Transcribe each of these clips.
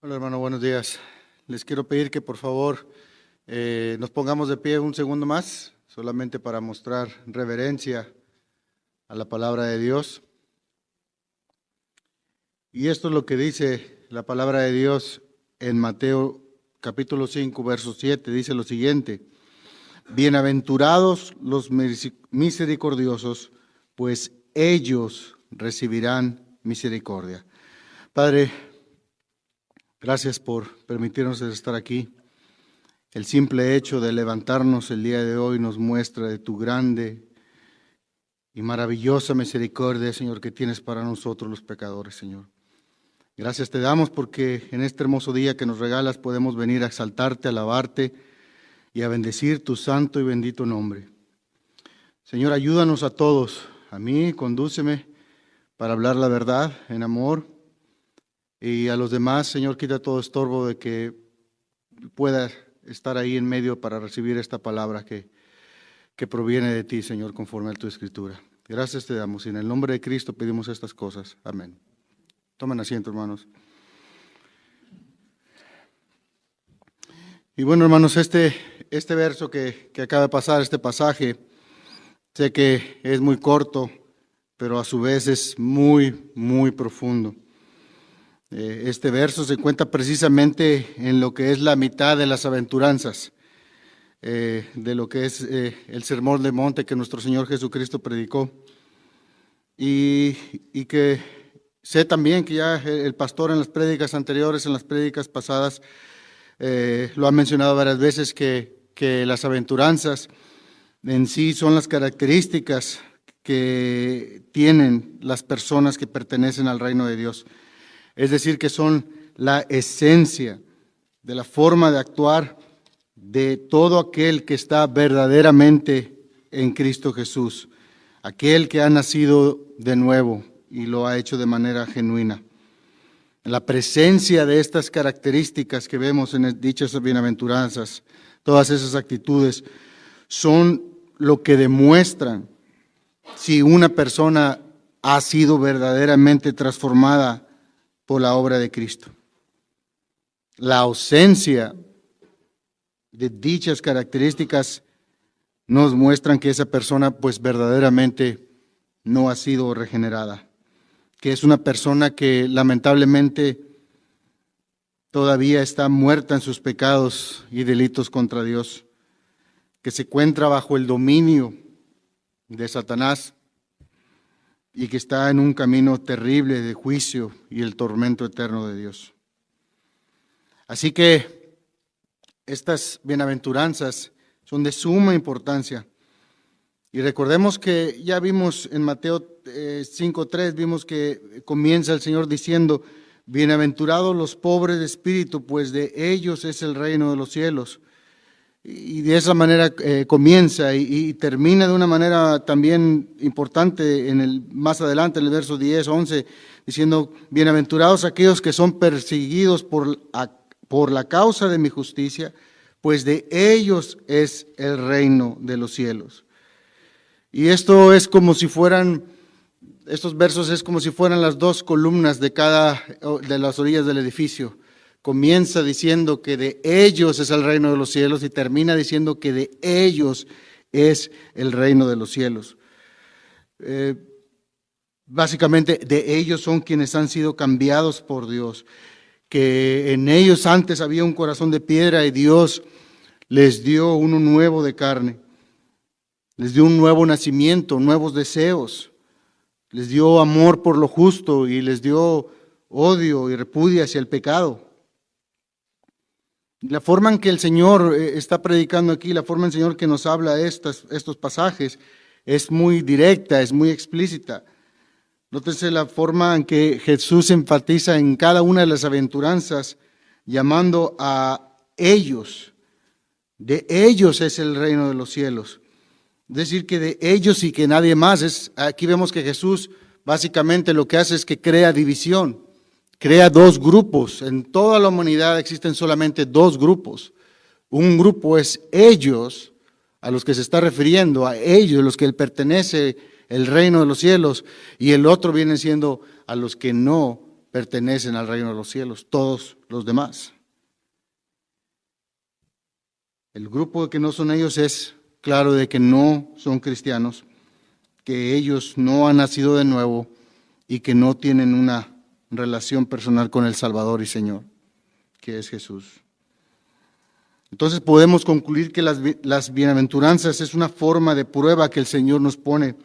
Hola hermano, buenos días. Les quiero pedir que por favor nos pongamos de pie un segundo más, solamente para mostrar reverencia a la palabra de Dios. Y esto es lo que dice la palabra de Dios en Mateo capítulo 5, verso 7. Dice lo siguiente: bienaventurados los misericordiosos, pues ellos recibirán misericordia. Padre, gracias por permitirnos estar aquí. El simple hecho de levantarnos el día de hoy nos muestra de tu grande y maravillosa misericordia, Señor, que tienes para nosotros los pecadores, Señor. Gracias te damos porque en este hermoso día que nos regalas podemos venir a exaltarte, a alabarte y a bendecir tu santo y bendito nombre. Señor, ayúdanos a todos, a mí, condúceme para hablar la verdad en amor, y a los demás, Señor, quita todo estorbo de que pueda estar ahí en medio para recibir esta palabra que proviene de ti, Señor, conforme a tu escritura. Gracias te damos y en el nombre de Cristo pedimos estas cosas. Amén. Tomen asiento, hermanos. Y bueno, hermanos, este verso que acaba de pasar, este pasaje, sé que es muy corto, pero a su vez es muy, muy profundo. Este verso se encuentra precisamente en lo que es la mitad de las aventuranzas, de lo que es el sermón del monte que nuestro Señor Jesucristo predicó. Y que sé también que ya el pastor en las prédicas anteriores, en las prédicas pasadas, lo ha mencionado varias veces, que las aventuranzas en sí son las características que tienen las personas que pertenecen al reino de Dios. Es decir, que son la esencia de la forma de actuar de todo aquel que está verdaderamente en Cristo Jesús, aquel que ha nacido de nuevo y lo ha hecho de manera genuina. La presencia de estas características que vemos en dichas bienaventuranzas, todas esas actitudes, son lo que demuestran si una persona ha sido verdaderamente transformada por la obra de Cristo. La ausencia de dichas características nos muestran que esa persona pues verdaderamente no ha sido regenerada, que es una persona que lamentablemente todavía está muerta en sus pecados y delitos contra Dios, que se encuentra bajo el dominio de Satanás y que está en un camino terrible de juicio y el tormento eterno de Dios. Así que estas bienaventuranzas son de suma importancia. Y recordemos que ya vimos en Mateo 5:3, vimos que comienza el Señor diciendo: bienaventurados los pobres de espíritu, pues de ellos es el reino de los cielos. Y de esa manera comienza y termina de una manera también importante más adelante, en el verso 10, 11, diciendo: bienaventurados aquellos que son perseguidos por la causa de mi justicia, pues de ellos es el reino de los cielos. Y esto es como si fueran, estos versos es como si fueran las dos columnas de cada de las orillas del edificio. Comienza diciendo que de ellos es el reino de los cielos y termina diciendo que de ellos es el reino de los cielos. Básicamente, de ellos son quienes han sido cambiados por Dios, que en ellos antes había un corazón de piedra y Dios les dio uno nuevo de carne, les dio un nuevo nacimiento, nuevos deseos, les dio amor por lo justo y les dio odio y repudio hacia el pecado. La forma en que el Señor está predicando aquí, la forma en que el Señor que nos habla estos pasajes es muy directa, es muy explícita. Nótese la forma en que Jesús enfatiza en cada una de las aventuranzas, llamando a ellos. De ellos es el reino de los cielos. Es decir, que de ellos y que nadie más. Aquí vemos que Jesús básicamente lo que hace es que crea división. Crea dos grupos. En toda la humanidad existen solamente dos grupos. Un grupo es ellos, a los que se está refiriendo, a ellos, los que pertenece el reino de los cielos, y el otro viene siendo a los que no pertenecen al reino de los cielos, todos los demás. El grupo que no son ellos es claro de que no son cristianos, que ellos no han nacido de nuevo y que no tienen una relación personal con el Salvador y Señor, que es Jesús. Entonces podemos concluir que las bienaventuranzas es una forma de prueba que el Señor nos pone.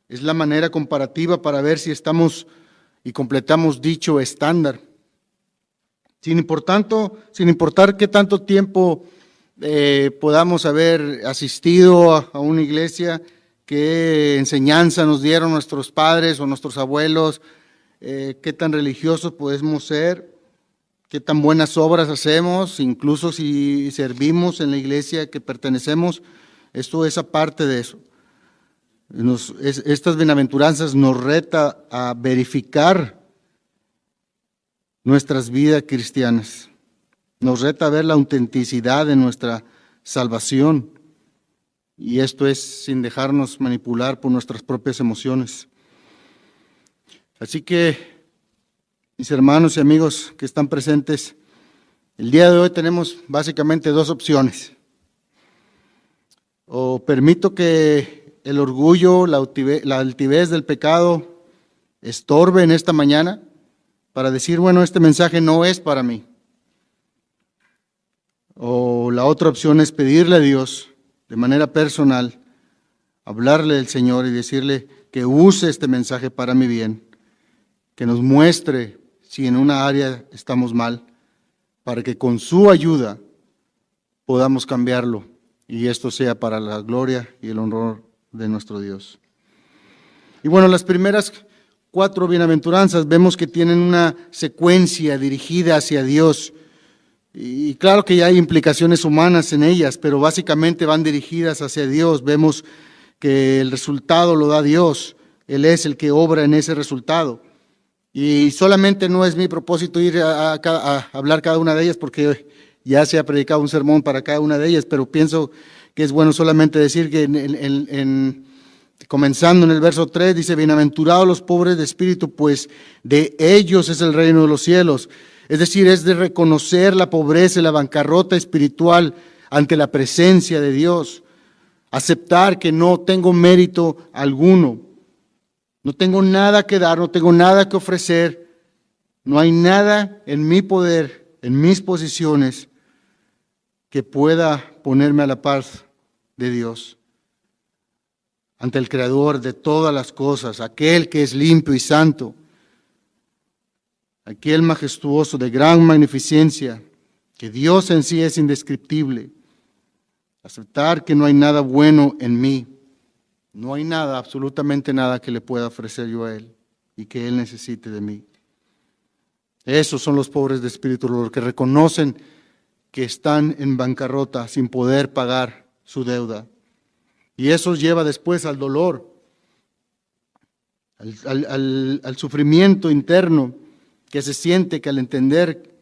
Es la manera comparativa para ver si estamos y completamos dicho estándar. Sin importar qué tanto tiempo podamos haber asistido a una iglesia, qué enseñanza nos dieron nuestros padres o nuestros abuelos, qué tan religiosos podemos ser, qué tan buenas obras hacemos, incluso si servimos en la iglesia que pertenecemos, esto es aparte de eso. Estas bienaventuranzas nos reta a verificar nuestras vidas cristianas, nos reta a ver la autenticidad de nuestra salvación, y esto es sin dejarnos manipular por nuestras propias emociones. Así que, mis hermanos y amigos que están presentes, el día de hoy tenemos básicamente dos opciones. O permito que el orgullo, la altivez del pecado estorbe en esta mañana para decir, bueno, este mensaje no es para mí. O la otra opción es pedirle a Dios de manera personal, hablarle del Señor y decirle que use este mensaje para mi bien, que nos muestre si en una área estamos mal, para que con su ayuda podamos cambiarlo y esto sea para la gloria y el honor de nuestro Dios. Y bueno, las primeras 4 bienaventuranzas vemos que tienen una secuencia dirigida hacia Dios. Y claro que ya hay implicaciones humanas en ellas, pero básicamente van dirigidas hacia Dios. Vemos que el resultado lo da Dios. Él es el que obra en ese resultado. Y solamente no es mi propósito ir a hablar cada una de ellas, porque ya se ha predicado un sermón para cada una de ellas, pero pienso que es bueno solamente decir que comenzando en el verso 3, dice, bienaventurados los pobres de espíritu, pues de ellos es el reino de los cielos. Es decir, es de reconocer la pobreza y la bancarrota espiritual ante la presencia de Dios. Aceptar que no tengo mérito alguno. No tengo nada que dar, no tengo nada que ofrecer. No hay nada en mi poder, en mis posiciones, que pueda ponerme a la paz de Dios. Ante el Creador de todas las cosas, aquel que es limpio y santo. Aquel majestuoso de gran magnificencia, que Dios en sí es indescriptible. Aceptar que no hay nada bueno en mí, no hay nada, absolutamente nada que le pueda ofrecer yo a Él y que Él necesite de mí. Esos son los pobres de espíritu, los que reconocen que están en bancarrota sin poder pagar su deuda. Y eso lleva después al dolor, al sufrimiento interno que se siente que al entender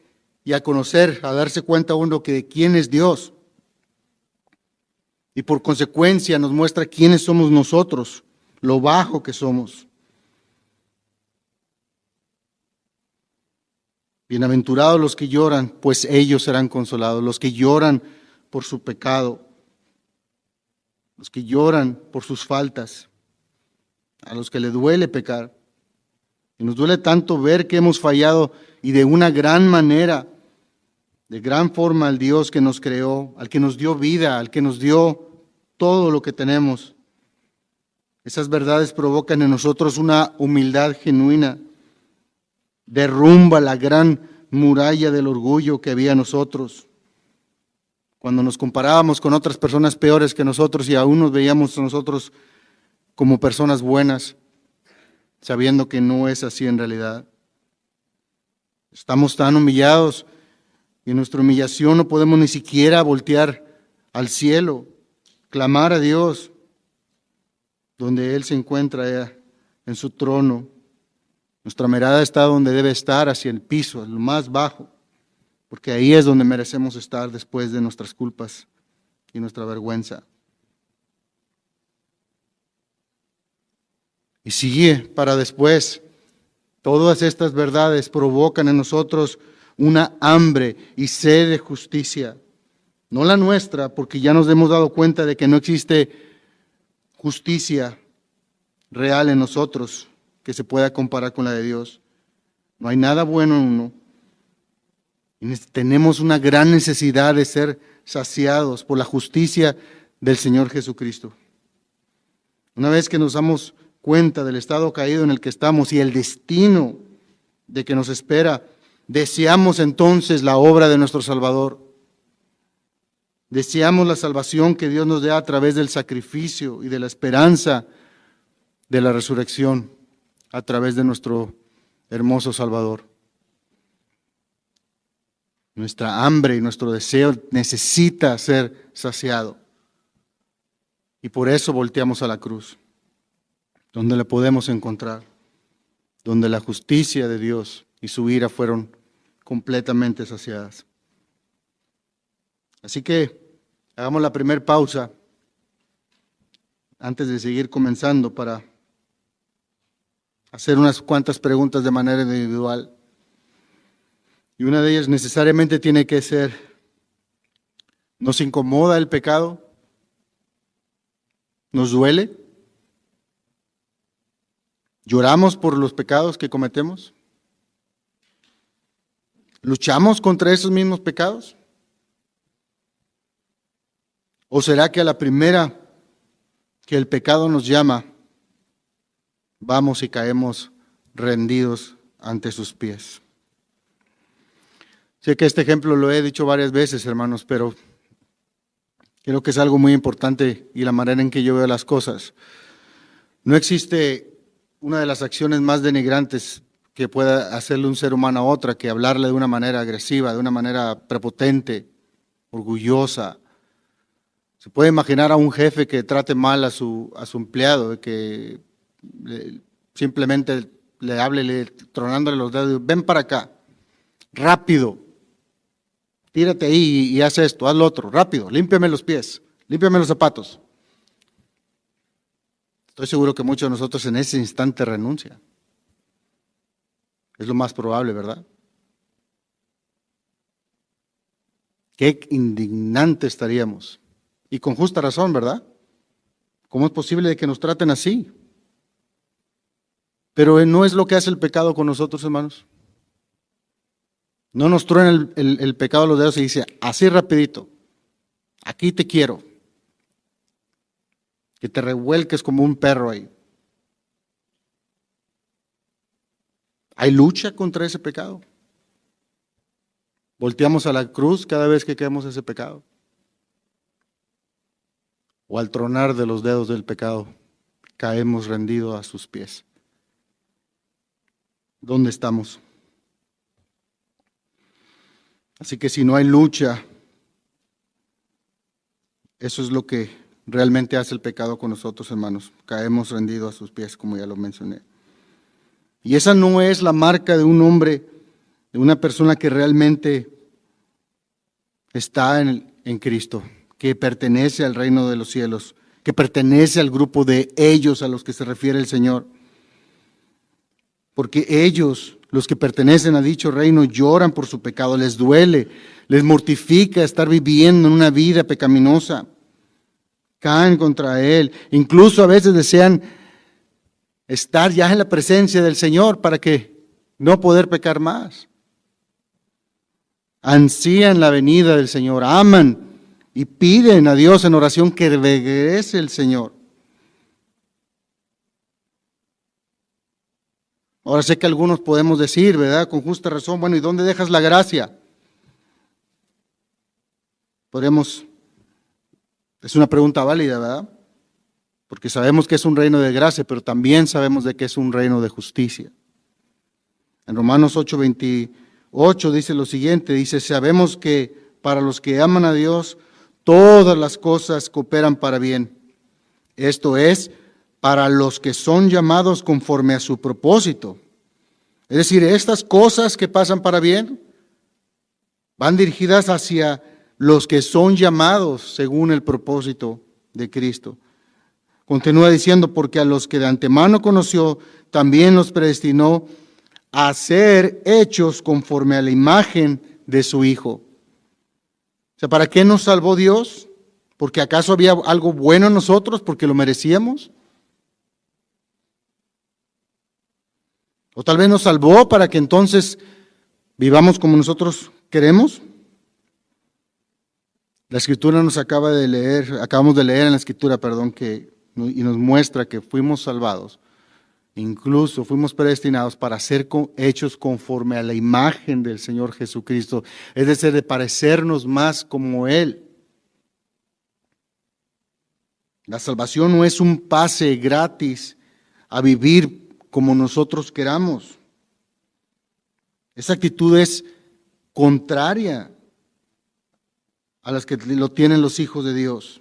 y a conocer, a darse cuenta uno que quién es Dios, y por consecuencia nos muestra quiénes somos nosotros, lo bajo que somos. Bienaventurados los que lloran, pues ellos serán consolados, los que lloran por su pecado, los que lloran por sus faltas, a los que les duele pecar. Y nos duele tanto ver que hemos fallado y de una gran manera, de gran forma al Dios que nos creó, al que nos dio vida, al que nos dio todo lo que tenemos. Esas verdades provocan en nosotros una humildad genuina. Derrumba la gran muralla del orgullo que había en nosotros. Cuando nos comparábamos con otras personas peores que nosotros y aún nos veíamos a nosotros como personas buenas, sabiendo que no es así en realidad. Estamos tan humillados y en nuestra humillación no podemos ni siquiera voltear al cielo, clamar a Dios, donde Él se encuentra en su trono. Nuestra mirada está donde debe estar, hacia el piso, en lo más bajo, porque ahí es donde merecemos estar después de nuestras culpas y nuestra vergüenza. Y sigue para después Todas estas verdades provocan en nosotros una hambre y sed de justicia. No la nuestra, porque ya nos hemos dado cuenta de que no existe justicia real en nosotros que se pueda comparar con la de Dios. No hay nada bueno en uno. Y tenemos una gran necesidad de ser saciados por la justicia del Señor Jesucristo. Una vez que nos damos cuenta del estado caído en el que estamos y el destino de que nos espera, deseamos entonces la obra de nuestro Salvador. Deseamos la salvación que Dios nos da a través del sacrificio y de la esperanza de la resurrección a través de nuestro hermoso Salvador. Nuestra hambre y nuestro deseo necesita ser saciado. Y por eso volteamos a la cruz, donde la podemos encontrar, donde la justicia de Dios y su ira fueron completamente saciadas. Así que hagamos la primera pausa antes de seguir comenzando para hacer unas cuantas preguntas de manera individual. Y una de ellas necesariamente tiene que ser, ¿nos incomoda el pecado? ¿Nos duele? ¿Lloramos por los pecados que cometemos? ¿Luchamos contra esos mismos pecados? ¿O será que a la primera que el pecado nos llama, vamos y caemos rendidos ante sus pies? Sé que este ejemplo lo he dicho varias veces, hermanos, pero creo que es algo muy importante y la manera en que yo veo las cosas. No existe una de las acciones más denigrantes que pueda hacerle un ser humano a otra que hablarle de una manera agresiva, de una manera prepotente, orgullosa. Se puede imaginar a un jefe que trate mal a su empleado, que simplemente le hable tronándole los dedos, ven para acá, rápido, tírate ahí y haz esto, haz lo otro, rápido, límpiame los pies, límpiame los zapatos. Estoy seguro que muchos de nosotros en ese instante renuncian. Es lo más probable, ¿verdad? Qué indignante estaríamos. Y con justa razón, ¿verdad? ¿Cómo es posible que nos traten así? Pero no es lo que hace el pecado con nosotros, hermanos. No nos truena el pecado a los dedos y dice, así rapidito, aquí te quiero. Que te revuelques como un perro ahí. ¿Hay lucha contra ese pecado? ¿Volteamos a la cruz cada vez que caemos ese pecado? ¿O al tronar de los dedos del pecado caemos rendidos a sus pies? ¿Dónde estamos? Así que si no hay lucha, eso es lo que realmente hace el pecado con nosotros, hermanos. Caemos rendidos a sus pies, como ya lo mencioné. Y esa no es la marca de un hombre, de una persona que realmente está en Cristo, que pertenece al reino de los cielos, que pertenece al grupo de ellos a los que se refiere el Señor. Porque ellos, los que pertenecen a dicho reino, lloran por su pecado, les duele, les mortifica estar viviendo en una vida pecaminosa. Caen contra Él, incluso a veces desean estar ya en la presencia del Señor para que no poder pecar más. Ansían la venida del Señor, aman y piden a Dios en oración que regrese el Señor. Ahora sé que algunos podemos decir, ¿verdad? Con justa razón, bueno, ¿y dónde dejas la gracia? Es una pregunta válida, ¿verdad? Porque sabemos que es un reino de gracia, pero también sabemos de que es un reino de justicia. En Romanos 8:28 dice lo siguiente, dice, sabemos que para los que aman a Dios, todas las cosas cooperan para bien. Esto es, para los que son llamados conforme a su propósito. Es decir, estas cosas que pasan para bien van dirigidas hacia los que son llamados según el propósito de Cristo. Continúa diciendo, porque a los que de antemano conoció, también los predestinó a ser hechos conforme a la imagen de su Hijo. O sea, ¿para qué nos salvó Dios? ¿Porque acaso había algo bueno en nosotros? ¿Porque lo merecíamos? ¿O tal vez nos salvó para que entonces vivamos como nosotros queremos? La Escritura acabamos de leer en la Escritura, y nos muestra que fuimos salvados. Incluso fuimos predestinados para ser hechos conforme a la imagen del Señor Jesucristo, es decir, de parecernos más como Él. La salvación no es un pase gratis a vivir como nosotros queramos. Esa actitud es contraria a las que lo tienen los hijos de Dios.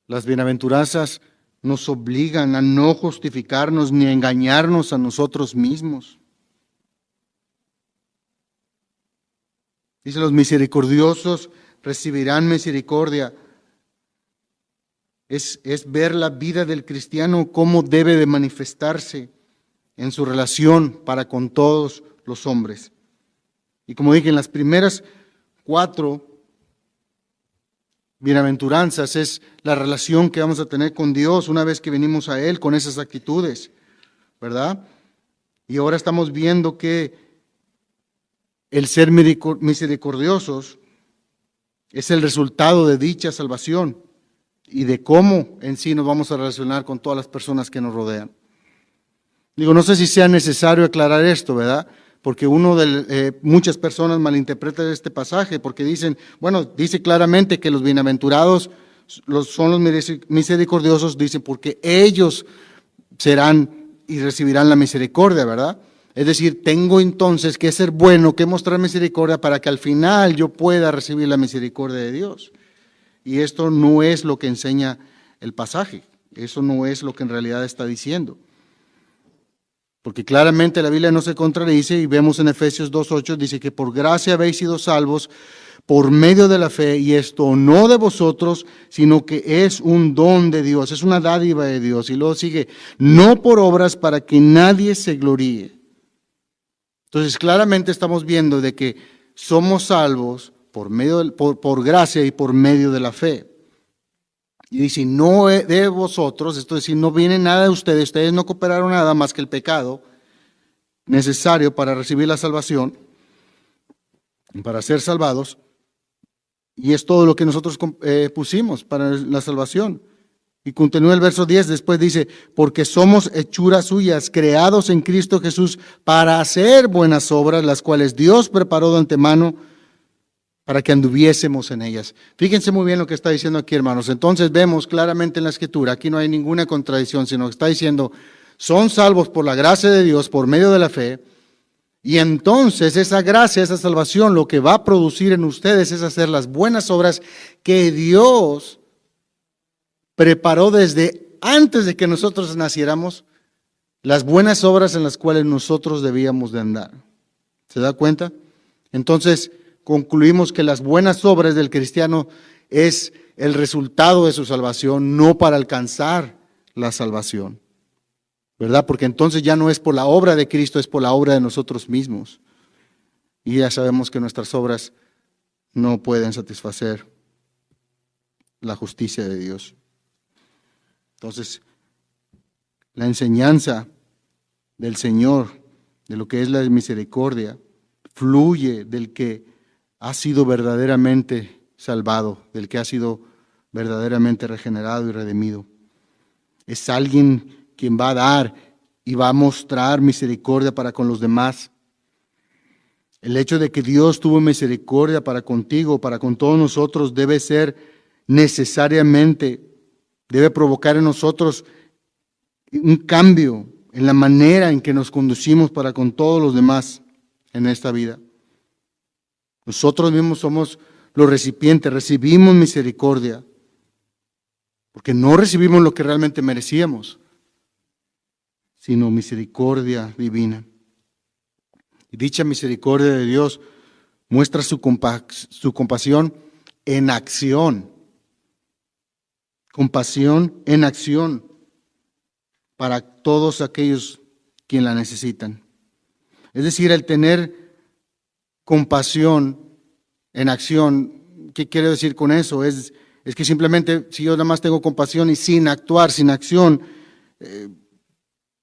Las bienaventuranzas nos obligan a no justificarnos ni a engañarnos a nosotros mismos. Dice, los misericordiosos recibirán misericordia. Es ver la vida del cristiano, cómo debe de manifestarse en su relación para con todos los hombres. Y como dije, en las primeras 4 bienaventuranzas es la relación que vamos a tener con Dios una vez que venimos a Él con esas actitudes, ¿verdad? Y ahora estamos viendo que el ser misericordiosos es el resultado de dicha salvación y de cómo en sí nos vamos a relacionar con todas las personas que nos rodean. Digo, no sé si sea necesario aclarar esto, ¿verdad? Porque muchas personas malinterpretan este pasaje porque dicen, bueno, dice claramente que los bienaventurados son los misericordiosos, dice, porque ellos serán y recibirán la misericordia, ¿verdad? Es decir, tengo entonces que ser bueno, que mostrar misericordia para que al final yo pueda recibir la misericordia de Dios. Y esto no es lo que enseña el pasaje, eso no es lo que en realidad está diciendo. Porque claramente la Biblia no se contradice y vemos en Efesios 2:8, dice que por gracia habéis sido salvos por medio de la fe, y esto no de vosotros, sino que es un don de Dios, es una dádiva de Dios. Y luego sigue, no por obras para que nadie se gloríe. Entonces claramente estamos viendo de que somos salvos por gracia y por medio de la fe. Y dice, no de vosotros, esto es decir, no viene nada de ustedes no cooperaron nada más que el pecado necesario para recibir la salvación, para ser salvados, y es todo lo que nosotros pusimos para la salvación. Y continúa el verso 10, después dice, porque somos hechuras suyas, creados en Cristo Jesús para hacer buenas obras, las cuales Dios preparó de antemano para que anduviésemos en ellas. Fíjense muy bien lo que está diciendo aquí, hermanos. Entonces vemos claramente en la Escritura, aquí no hay ninguna contradicción, sino que está diciendo, son salvos por la gracia de Dios, por medio de la fe, y entonces esa gracia, esa salvación, lo que va a producir en ustedes es hacer las buenas obras que Dios preparó desde antes de que nosotros naciéramos, las buenas obras en las cuales nosotros debíamos de andar. ¿Se da cuenta? Entonces, concluimos que las buenas obras del cristiano es el resultado de su salvación, no para alcanzar la salvación, ¿verdad? Porque entonces ya no es por la obra de Cristo, es por la obra de nosotros mismos. Y ya sabemos que nuestras obras no pueden satisfacer la justicia de Dios. Entonces, la enseñanza del Señor, de lo que es la misericordia, fluye del que ha sido verdaderamente salvado, del que ha sido verdaderamente regenerado y redimido. Es alguien quien va a dar y va a mostrar misericordia para con los demás. El hecho de que Dios tuvo misericordia para contigo, para con todos nosotros, debe provocar en nosotros un cambio en la manera en que nos conducimos para con todos los demás en esta vida. Nosotros mismos somos los recipientes, recibimos misericordia, porque no recibimos lo que realmente merecíamos, sino misericordia divina. Y dicha misericordia de Dios muestra su compasión en acción. Compasión en acción para todos aquellos quien la necesitan. Es decir, el tener compasión en acción. ¿Qué quiero decir con eso? Es que simplemente si yo nada más tengo compasión y sin actuar, sin acción,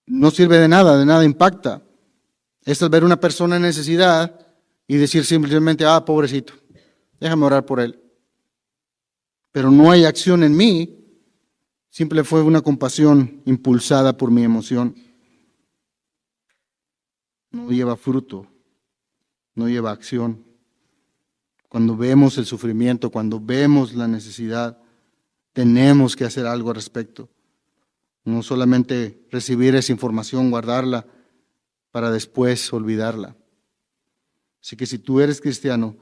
no sirve de nada impacta. Esto es ver una persona en necesidad y decir simplemente, pobrecito, déjame orar por él. Pero no hay acción en mí, simple fue una compasión impulsada por mi emoción. No lleva fruto, no lleva acción. Cuando vemos el sufrimiento, cuando vemos la necesidad, tenemos que hacer algo al respecto. No solamente recibir esa información, guardarla para después olvidarla. Así que si tú eres cristiano,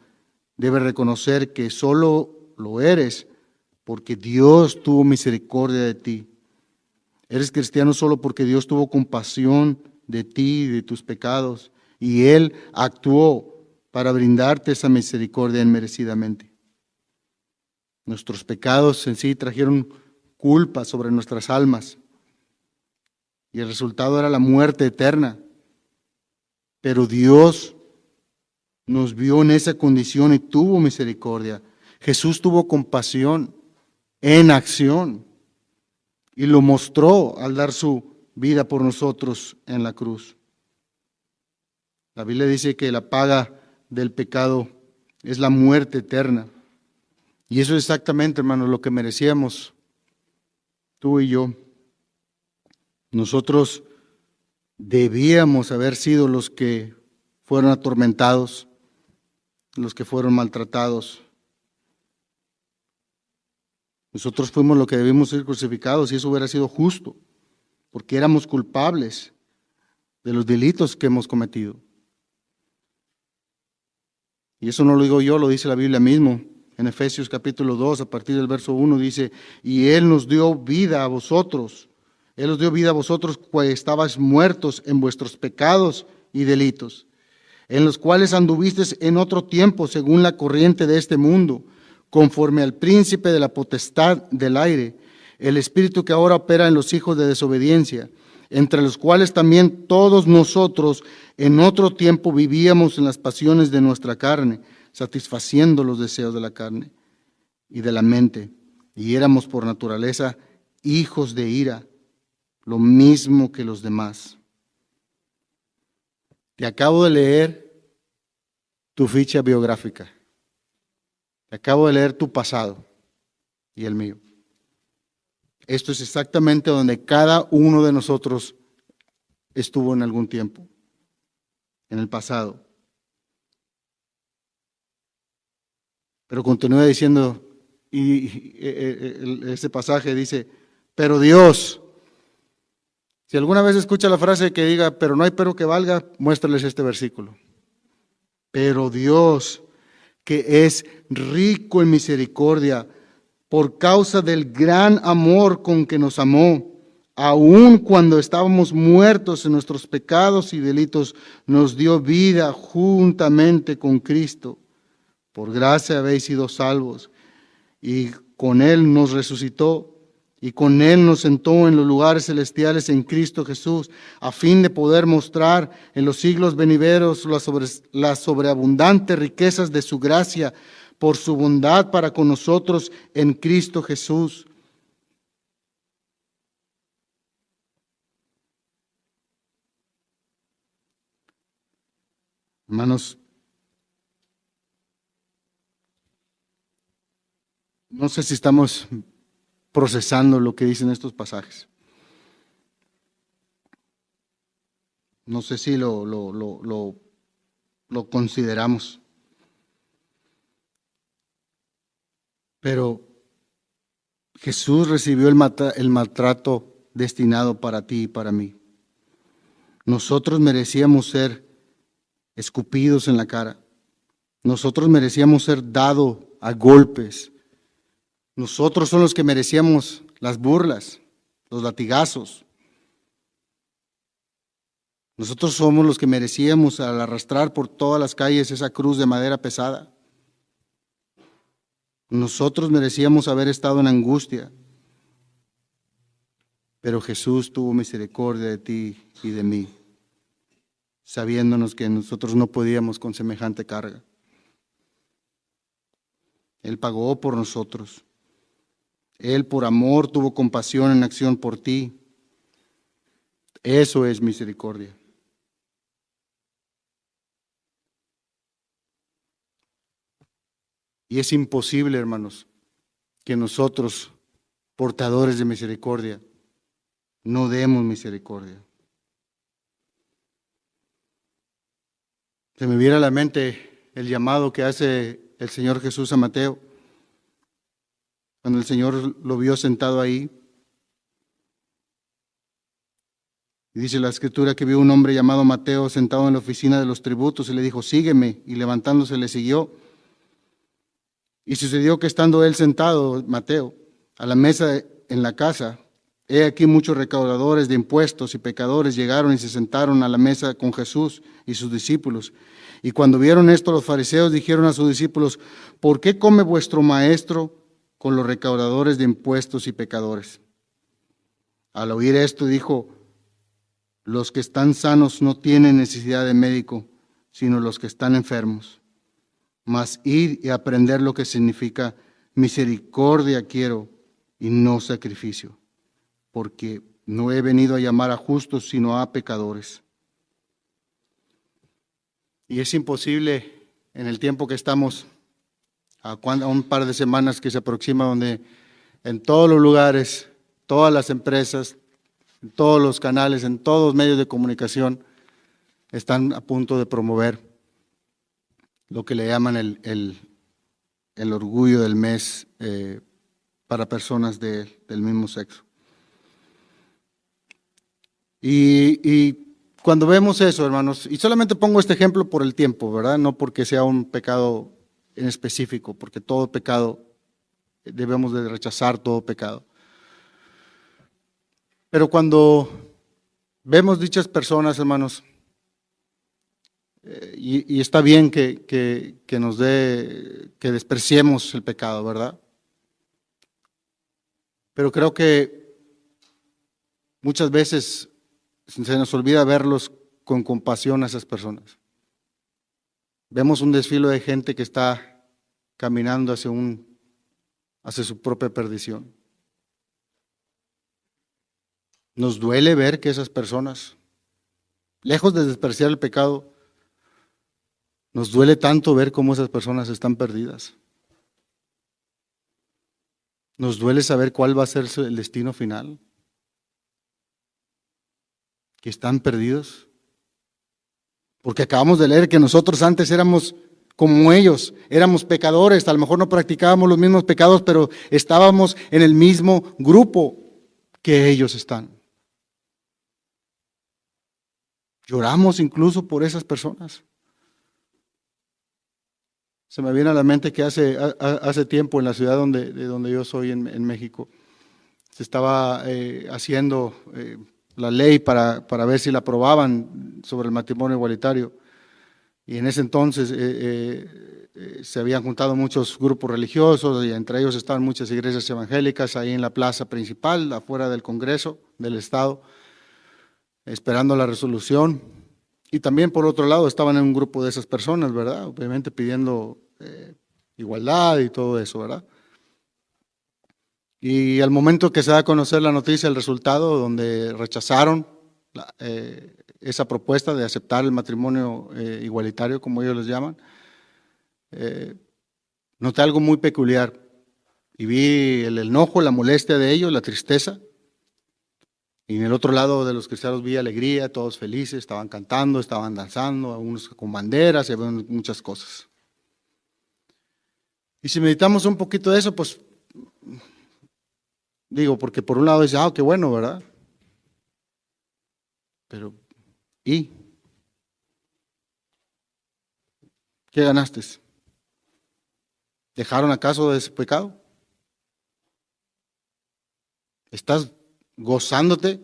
debes reconocer que solo lo eres porque Dios tuvo misericordia de ti. Eres cristiano solo porque Dios tuvo compasión de ti y de tus pecados, y Él actuó para brindarte esa misericordia inmerecidamente. Nuestros pecados en sí trajeron culpa sobre nuestras almas, y el resultado era la muerte eterna. Pero Dios nos vio en esa condición y tuvo misericordia. Jesús tuvo compasión en acción y lo mostró al dar su vida por nosotros en la cruz. La Biblia dice que la paga del pecado es la muerte eterna. Y eso es exactamente, hermanos, lo que merecíamos tú y yo. Nosotros debíamos haber sido los que fueron atormentados, los que fueron maltratados. Nosotros fuimos los que debimos ser crucificados y eso hubiera sido justo, porque éramos culpables de los delitos que hemos cometido. Y eso no lo digo yo, lo dice la Biblia mismo. En Efesios capítulo 2, a partir del verso 1, dice, y Él nos dio vida a vosotros. Él os dio vida a vosotros, pues estabais muertos en vuestros pecados y delitos, en los cuales anduvisteis en otro tiempo, según la corriente de este mundo, conforme al príncipe de la potestad del aire, el espíritu que ahora opera en los hijos de desobediencia, entre los cuales también todos nosotros en otro tiempo vivíamos en las pasiones de nuestra carne, satisfaciendo los deseos de la carne y de la mente, y éramos por naturaleza hijos de ira, lo mismo que los demás. Te acabo de leer tu ficha biográfica. Te acabo de leer tu pasado y el mío. Esto es exactamente donde cada uno de nosotros estuvo en algún tiempo, en el pasado. Pero continúa diciendo, ese pasaje dice, pero Dios. Si alguna vez escucha la frase que diga, pero no hay pero que valga, muéstrales este versículo. Pero Dios, que es rico en misericordia, por causa del gran amor con que nos amó, aun cuando estábamos muertos en nuestros pecados y delitos, nos dio vida juntamente con Cristo. Por gracia habéis sido salvos, y con Él nos resucitó, y con Él nos sentó en los lugares celestiales en Cristo Jesús, a fin de poder mostrar en los siglos venideros las sobreabundantes riquezas de su gracia, por su bondad para con nosotros en Cristo Jesús. Hermanos, no sé si estamos procesando lo que dicen estos pasajes. No sé si lo consideramos. Pero Jesús recibió el maltrato destinado para ti y para mí. Nosotros merecíamos ser escupidos en la cara. Nosotros merecíamos ser dados a golpes. Nosotros somos los que merecíamos las burlas, los latigazos. Nosotros somos los que merecíamos al arrastrar por todas las calles esa cruz de madera pesada. Nosotros merecíamos haber estado en angustia, pero Jesús tuvo misericordia de ti y de mí. sabiéndonos que nosotros no podíamos con semejante carga. Él pagó por nosotros. Él por amor tuvo compasión en acción por ti. Eso es misericordia. Y es imposible, hermanos, que nosotros, portadores de misericordia, no demos misericordia. Se me viene a la mente el llamado que hace el Señor Jesús a Mateo, cuando el Señor lo vio sentado ahí. Y dice la Escritura que vio un hombre llamado Mateo sentado en la oficina de los tributos y le dijo, sígueme, y levantándose le siguió. Y sucedió que estando él sentado, Mateo, a la mesa en la casa, he aquí muchos recaudadores de impuestos y pecadores llegaron y se sentaron a la mesa con Jesús y sus discípulos. Y cuando vieron esto, los fariseos dijeron a sus discípulos, ¿por qué come vuestro maestro con los recaudadores de impuestos y pecadores? Al oír esto dijo, los que están sanos no tienen necesidad de médico, sino los que están enfermos. Mas ir y aprender lo que significa misericordia quiero y no sacrificio, porque no he venido a llamar a justos, sino a pecadores. Y es imposible en el tiempo que estamos, a un par de semanas que se aproxima, donde en todos los lugares, todas las empresas, en todos los canales, en todos los medios de comunicación, están a punto de promover lo que le llaman el orgullo del mes para personas del mismo sexo. Y cuando vemos eso, hermanos, y solamente pongo este ejemplo por el tiempo, ¿verdad? No porque sea un pecado en específico, porque todo pecado, debemos de rechazar todo pecado. Pero cuando vemos dichas personas, hermanos, y está bien que despreciemos el pecado, ¿verdad? Pero creo que muchas veces se nos olvida verlos con compasión a esas personas. Vemos un desfile de gente que está caminando hacia su propia perdición. Nos duele ver que esas personas, lejos de despreciar el pecado, nos duele tanto ver cómo esas personas están perdidas. Nos duele saber cuál va a ser el destino final. Que están perdidos. Porque acabamos de leer que nosotros antes éramos como ellos, éramos pecadores, a lo mejor no practicábamos los mismos pecados, pero estábamos en el mismo grupo que ellos están. Lloramos incluso por esas personas. Se me viene a la mente que hace tiempo en la ciudad de donde yo soy, en México, se estaba haciendo la ley para ver si la aprobaban sobre el matrimonio igualitario. Y en ese entonces se habían juntado muchos grupos religiosos y entre ellos estaban muchas iglesias evangélicas ahí en la plaza principal, afuera del Congreso del Estado, esperando la resolución. Y también por otro lado estaban en un grupo de esas personas, ¿verdad? Obviamente pidiendo igualdad y todo eso, ¿verdad? Y al momento que se da a conocer la noticia, el resultado, donde rechazaron esa propuesta de aceptar el matrimonio igualitario, como ellos les llaman, noté algo muy peculiar y vi el enojo, la molestia de ellos, la tristeza. Y en el otro lado de los cristianos vi alegría, todos felices, estaban cantando, estaban danzando, algunos con banderas, y había muchas cosas. Y si meditamos un poquito de eso, pues digo, porque por un lado dice, qué bueno, ¿verdad? Pero, ¿y qué ganaste? ¿Dejaron acaso de ese pecado? ¿Estás gozándote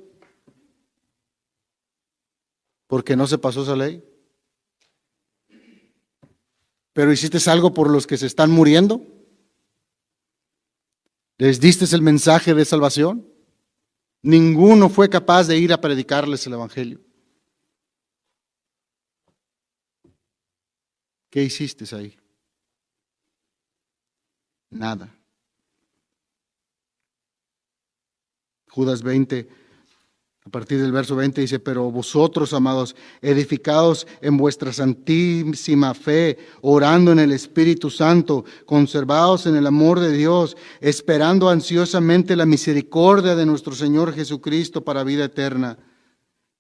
porque no se pasó esa ley? ¿Pero hiciste algo por los que se están muriendo? ¿Les diste el mensaje de salvación? Ninguno fue capaz de ir a predicarles el evangelio. ¿Qué hiciste ahí? Nada. Judas 20, a partir del verso 20 dice, pero vosotros, amados, edificados en vuestra santísima fe, orando en el Espíritu Santo, conservados en el amor de Dios, esperando ansiosamente la misericordia de nuestro Señor Jesucristo para vida eterna.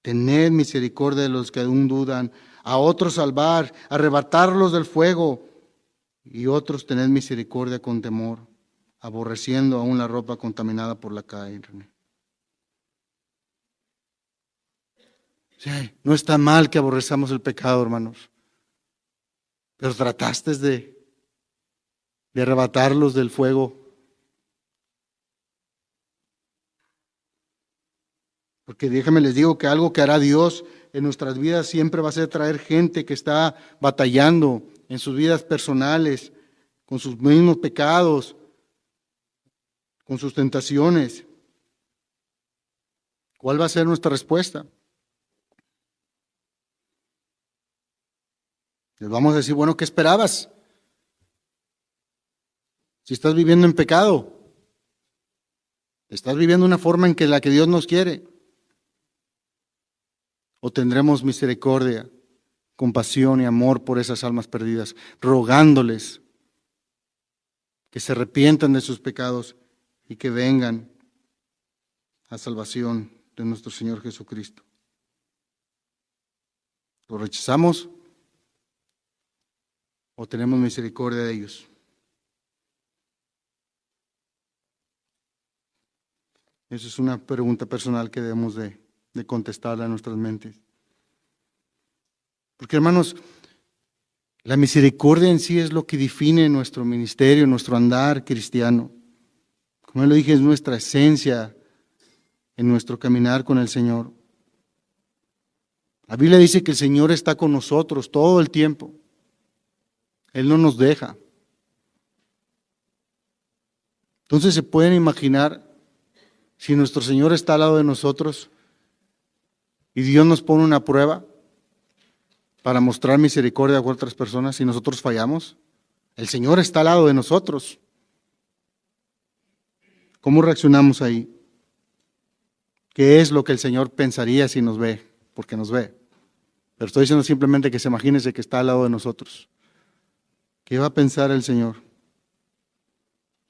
Tened misericordia de los que aún dudan, a otros salvar, arrebatarlos del fuego, y otros tened misericordia con temor, aborreciendo aún la ropa contaminada por la carne. Sí, no está mal que aborrezamos el pecado, hermanos, pero trataste de arrebatarlos del fuego. Porque déjame les digo que algo que hará Dios en nuestras vidas siempre va a ser traer gente que está batallando en sus vidas personales, con sus mismos pecados, con sus tentaciones. ¿Cuál va a ser nuestra respuesta? Les vamos a decir, bueno, ¿qué esperabas? Si estás viviendo en pecado, estás viviendo una forma en que la que Dios nos quiere. ¿O tendremos misericordia, compasión y amor por esas almas perdidas, rogándoles que se arrepientan de sus pecados y que vengan a salvación de nuestro Señor Jesucristo? ¿Lo rechazamos o tenemos misericordia de ellos? Esa es una pregunta personal que debemos de contestarla a nuestras mentes. Porque, hermanos, la misericordia en sí es lo que define nuestro ministerio, nuestro andar cristiano. Como lo dije, es nuestra esencia en nuestro caminar con el Señor. La Biblia dice que el Señor está con nosotros todo el tiempo. Él no nos deja. Entonces, ¿se pueden imaginar si nuestro Señor está al lado de nosotros y Dios nos pone una prueba para mostrar misericordia a otras personas y nosotros fallamos? El Señor está al lado de nosotros. ¿Cómo reaccionamos ahí? ¿Qué es lo que el Señor pensaría si nos ve? Porque nos ve. Pero estoy diciendo simplemente que se imagínese que está al lado de nosotros. ¿Qué va a pensar el Señor?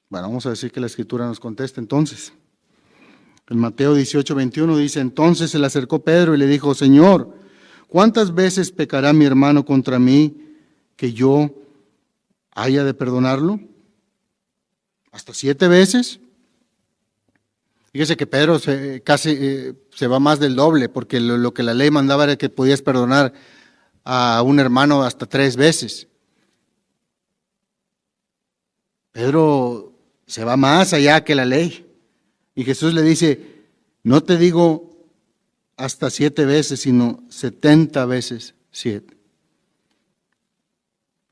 Bueno, vamos a decir que la Escritura nos conteste entonces. En Mateo 18, 21 dice, entonces se le acercó Pedro y le dijo, Señor, ¿cuántas veces pecará mi hermano contra mí que yo haya de perdonarlo? ¿Hasta 7 veces? Fíjese que Pedro casi se va más del doble, porque lo que la ley mandaba era que podías perdonar a un hermano hasta 3 veces. Pedro se va más allá que la ley. Y Jesús le dice, no te digo hasta 7 veces, sino 70 veces 7.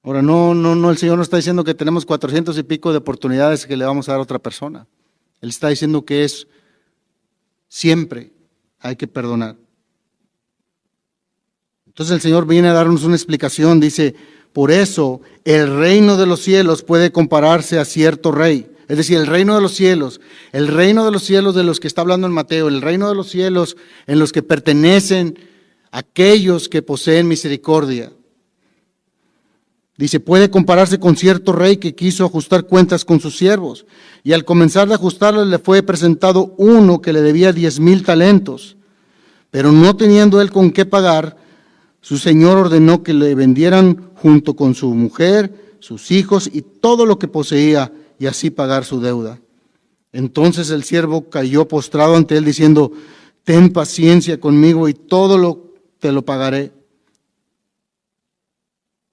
Ahora, no, el Señor no está diciendo que tenemos 400 y pico de oportunidades que le vamos a dar a otra persona. Él está diciendo que es siempre hay que perdonar. Entonces el Señor viene a darnos una explicación, dice, por eso el reino de los cielos puede compararse a cierto rey. Es decir, el reino de los cielos de los que está hablando en Mateo, el reino de los cielos en los que pertenecen aquellos que poseen misericordia. Dice, puede compararse con cierto rey que quiso ajustar cuentas con sus siervos. Y al comenzar de ajustarlas le fue presentado uno que le debía 10,000 talentos. Pero no teniendo él con qué pagar, su señor ordenó que le vendieran junto con su mujer, sus hijos y todo lo que poseía, y así pagar su deuda. Entonces el siervo cayó postrado ante él diciendo, ten paciencia conmigo y te lo pagaré.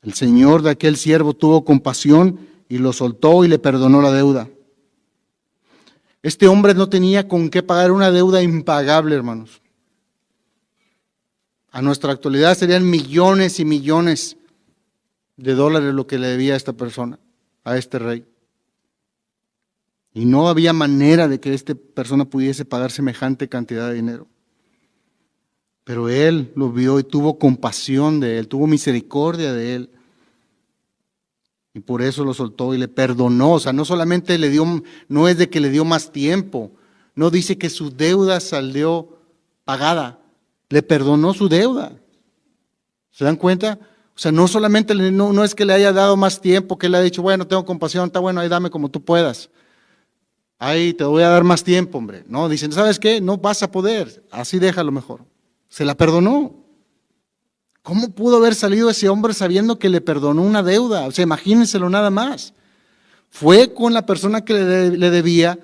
El señor de aquel siervo tuvo compasión y lo soltó y le perdonó la deuda. Este hombre no tenía con qué pagar una deuda impagable, hermanos. A nuestra actualidad serían millones y millones de dólares lo que le debía a esta persona, a este rey. Y no había manera de que esta persona pudiese pagar semejante cantidad de dinero. Pero él lo vio y tuvo compasión de él, tuvo misericordia de él. Y por eso lo soltó y le perdonó. O sea, no solamente le dio, no es de que le dio más tiempo. No dice que su deuda salió pagada. Le perdonó su deuda. ¿Se dan cuenta? O sea, no solamente, no es que le haya dado más tiempo, que le ha dicho, bueno, tengo compasión, está bueno, ahí dame como tú puedas. Ahí te voy a dar más tiempo, hombre. No, dicen, ¿sabes qué? No vas a poder. Así déjalo mejor. Se la perdonó. ¿Cómo pudo haber salido ese hombre sabiendo que le perdonó una deuda? O sea, imagínenselo nada más. Fue con la persona que le debía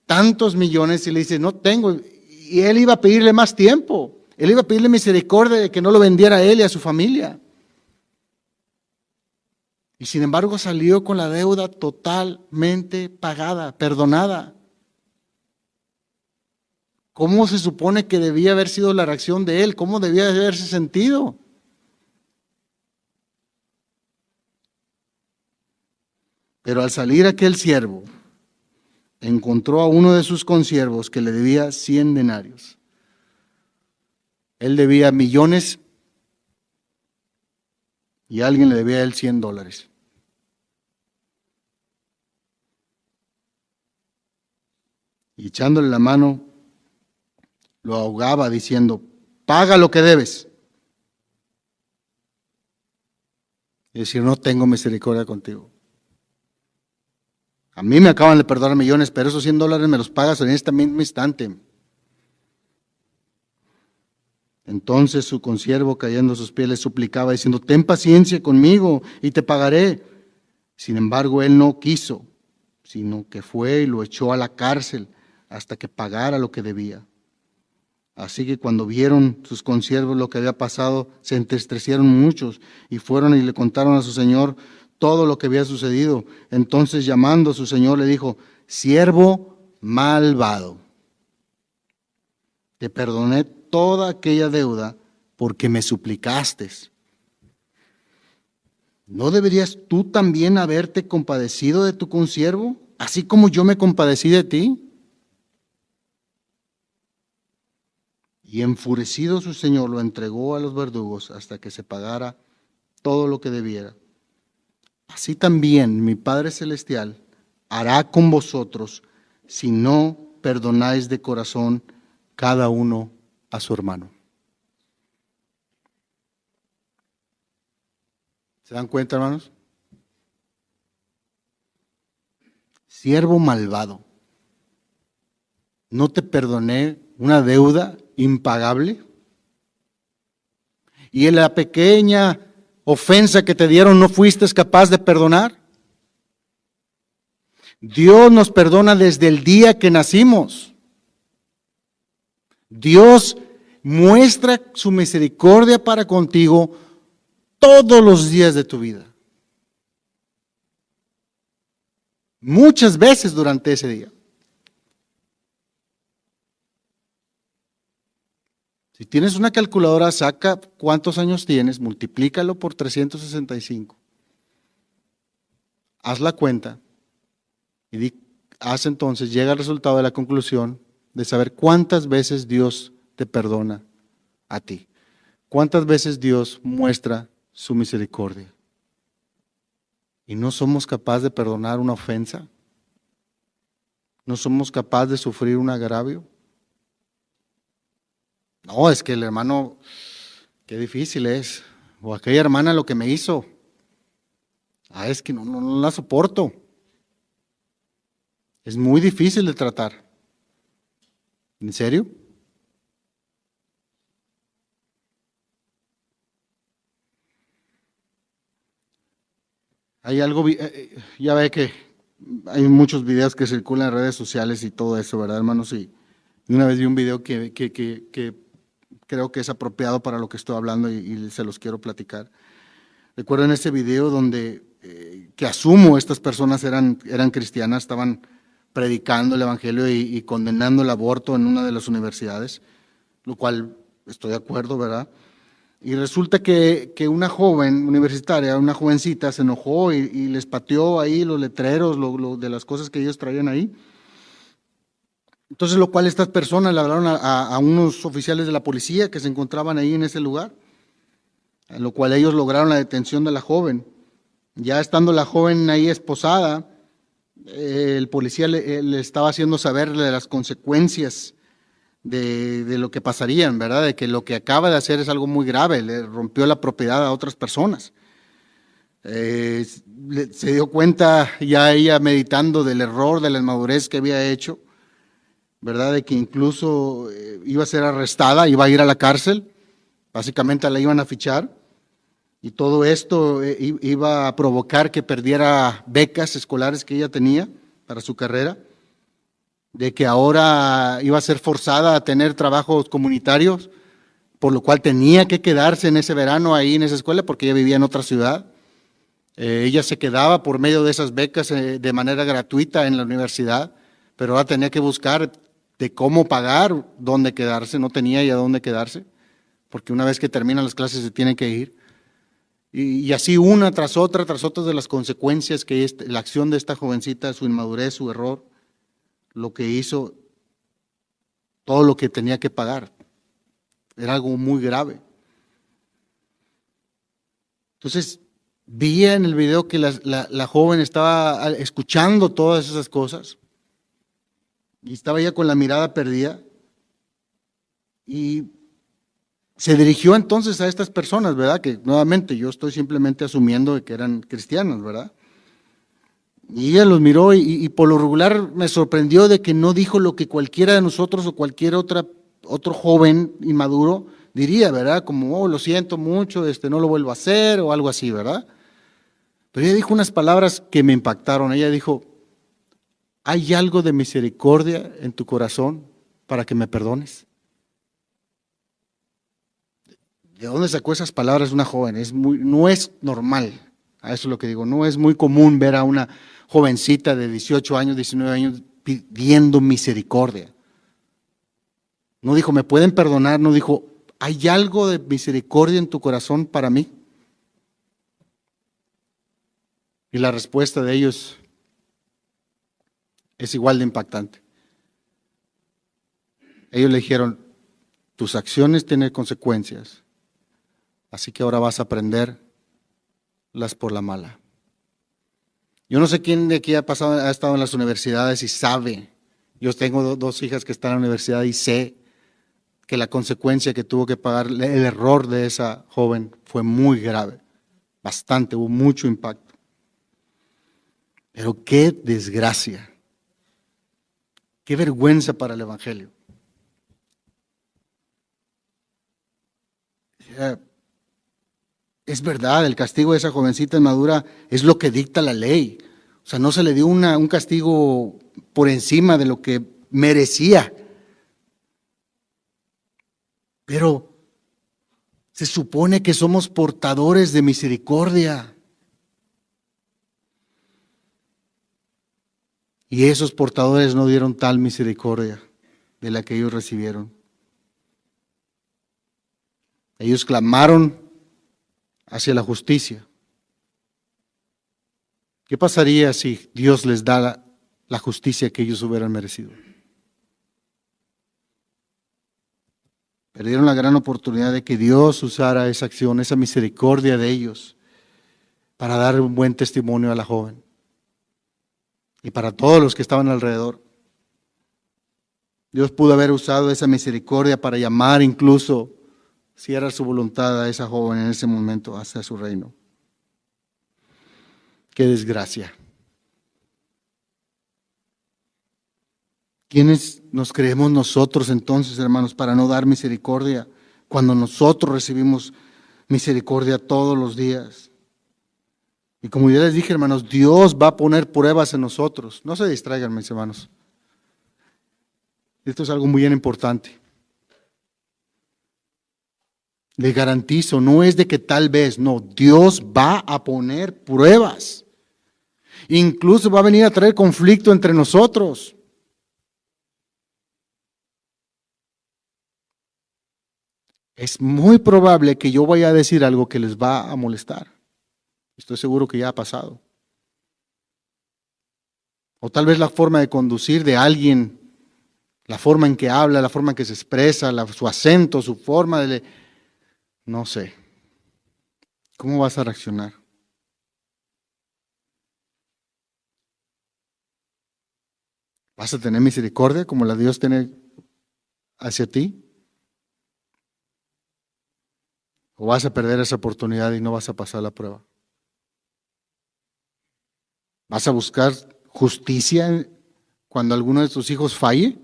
tantos millones y le dice, no tengo. Y él iba a pedirle más tiempo. Él iba a pedirle misericordia de que no lo vendiera a él y a su familia. Y sin embargo salió con la deuda totalmente pagada, perdonada. ¿Cómo se supone que debía haber sido la reacción de él? ¿Cómo debía haberse sentido? Pero al salir aquel siervo, encontró a uno de sus consiervos que le debía 100 denarios. Él debía millones y alguien le debía a él $100. Y echándole la mano, lo ahogaba diciendo, paga lo que debes. Y decir, no tengo misericordia contigo. A mí me acaban de perdonar millones, pero esos $100 me los pagas en este mismo instante. Entonces su consiervo, cayendo a sus pies, le suplicaba, diciendo, ten paciencia conmigo y te pagaré. Sin embargo, él no quiso, sino que fue y lo echó a la cárcel hasta que pagara lo que debía. Así que cuando vieron sus consiervos lo que había pasado, se entristecieron muchos y fueron y le contaron a su señor todo lo que había sucedido. Entonces, llamando a su señor, le dijo, siervo malvado, te perdoné toda aquella deuda porque me suplicaste. ¿No deberías tú también haberte compadecido de tu consiervo, así como yo me compadecí de ti? Y enfurecido su señor lo entregó a los verdugos hasta que se pagara todo lo que debiera. Así también mi Padre Celestial hará con vosotros si no perdonáis de corazón cada uno a su hermano. ¿Se dan cuenta, hermanos? Siervo malvado, ¿no te perdoné una deuda impagable? Y en la pequeña ofensa que te dieron no fuiste capaz de perdonar. Dios nos perdona desde el día que nacimos. Dios muestra su misericordia para contigo todos los días de tu vida. Muchas veces durante ese día. Si tienes una calculadora, saca cuántos años tienes, multiplícalo por 365. Haz la cuenta y haz entonces, llega al resultado de la conclusión de saber cuántas veces Dios te perdona a ti. Cuántas veces Dios muestra su misericordia. ¿Y no somos capaces de perdonar una ofensa? ¿No somos capaces de sufrir un agravio? No, es que el hermano, qué difícil es. O aquella hermana lo que me hizo. Es que no la soporto. Es muy difícil de tratar. ¿En serio? Hay algo, ya ve que hay muchos videos que circulan en redes sociales y todo eso, ¿verdad, hermanos? Y una vez vi un video que creo que es apropiado para lo que estoy hablando y se los quiero platicar. Recuerden ese video donde, que asumo estas personas eran cristianas, estaban predicando el evangelio y condenando el aborto en una de las universidades, lo cual estoy de acuerdo, ¿verdad? Y resulta que una joven universitaria, una jovencita, se enojó y les pateó ahí los letreros de las cosas que ellos traían ahí. Entonces, lo cual estas personas le hablaron a unos oficiales de la policía que se encontraban ahí en ese lugar, en lo cual ellos lograron la detención de la joven. Ya estando la joven ahí esposada, el policía le estaba haciendo saber de las consecuencias de lo que pasarían, ¿verdad? De que lo que acaba de hacer es algo muy grave, le rompió la propiedad a otras personas. Se dio cuenta ya ella meditando del error, de la inmadurez que había hecho, ¿verdad? De que incluso iba a ser arrestada, iba a ir a la cárcel, básicamente la iban a fichar, y todo esto iba a provocar que perdiera becas escolares que ella tenía para su carrera, de que ahora iba a ser forzada a tener trabajos comunitarios, por lo cual tenía que quedarse en ese verano ahí en esa escuela porque ella vivía en otra ciudad. Ella se quedaba por medio de esas becas de manera gratuita en la universidad, pero ahora tenía que buscar de cómo pagar, dónde quedarse, no tenía ya dónde quedarse, porque una vez que terminan las clases se tienen que ir. Y así una tras otra de las consecuencias que la acción de esta jovencita, su inmadurez, su error, lo que hizo, todo lo que tenía que pagar. Era algo muy grave. Entonces, vi en el video que la joven estaba escuchando todas esas cosas y estaba ya con la mirada perdida y se dirigió entonces a estas personas, ¿verdad? Que nuevamente yo estoy simplemente asumiendo de que eran cristianos, ¿verdad? Y ella los miró y por lo regular me sorprendió de que no dijo lo que cualquiera de nosotros o cualquier otro joven inmaduro diría, ¿verdad? Como, oh, lo siento mucho, no lo vuelvo a hacer o algo así, ¿verdad? Pero ella dijo unas palabras que me impactaron. Ella dijo, ¿hay algo de misericordia en tu corazón para que me perdones? ¿De dónde sacó esas palabras una joven? No es normal, a eso es lo que digo, no es muy común ver a una jovencita de 18 años, 19 años pidiendo misericordia. No dijo, ¿me pueden perdonar? No dijo, ¿hay algo de misericordia en tu corazón para mí? Y la respuesta de ellos es igual de impactante. Ellos le dijeron, tus acciones tienen consecuencias, así que ahora vas a aprenderlas por la mala. Yo no sé quién de aquí ha estado en las universidades y sabe. Yo tengo dos hijas que están en la universidad y sé que la consecuencia que tuvo que pagar, el error de esa joven fue muy grave, bastante, hubo mucho impacto. Pero qué desgracia, qué vergüenza para el Evangelio. Es verdad, el castigo de esa jovencita inmadura es lo que dicta la ley. O sea, no se le dio un castigo por encima de lo que merecía. Pero se supone que somos portadores de misericordia. Y esos portadores no dieron tal misericordia de la que ellos recibieron. Ellos clamaron hacia la justicia. ¿Qué pasaría si Dios les da la justicia que ellos hubieran merecido? Perdieron la gran oportunidad de que Dios usara esa acción, esa misericordia de ellos, para dar un buen testimonio a la joven y para todos los que estaban alrededor. Dios pudo haber usado esa misericordia para llamar incluso, si era su voluntad, a esa joven en ese momento hacia su reino. Qué desgracia. ¿Quiénes nos creemos nosotros entonces, hermanos, para no dar misericordia cuando nosotros recibimos misericordia todos los días? Y como ya les dije, hermanos, Dios va a poner pruebas en nosotros. No se distraigan, mis hermanos. Esto es algo muy bien importante. Les garantizo, no es de que tal vez, no, Dios va a poner pruebas. Incluso va a venir a traer conflicto entre nosotros. Es muy probable que yo vaya a decir algo que les va a molestar. Estoy seguro que ya ha pasado. O tal vez la forma de conducir de alguien, la forma en que habla, la forma en que se expresa, su acento, su forma de... No sé. ¿Cómo vas a reaccionar? ¿Vas a tener misericordia como la Dios tiene hacia ti? ¿O vas a perder esa oportunidad y no vas a pasar la prueba? ¿Vas a buscar justicia cuando alguno de tus hijos falle?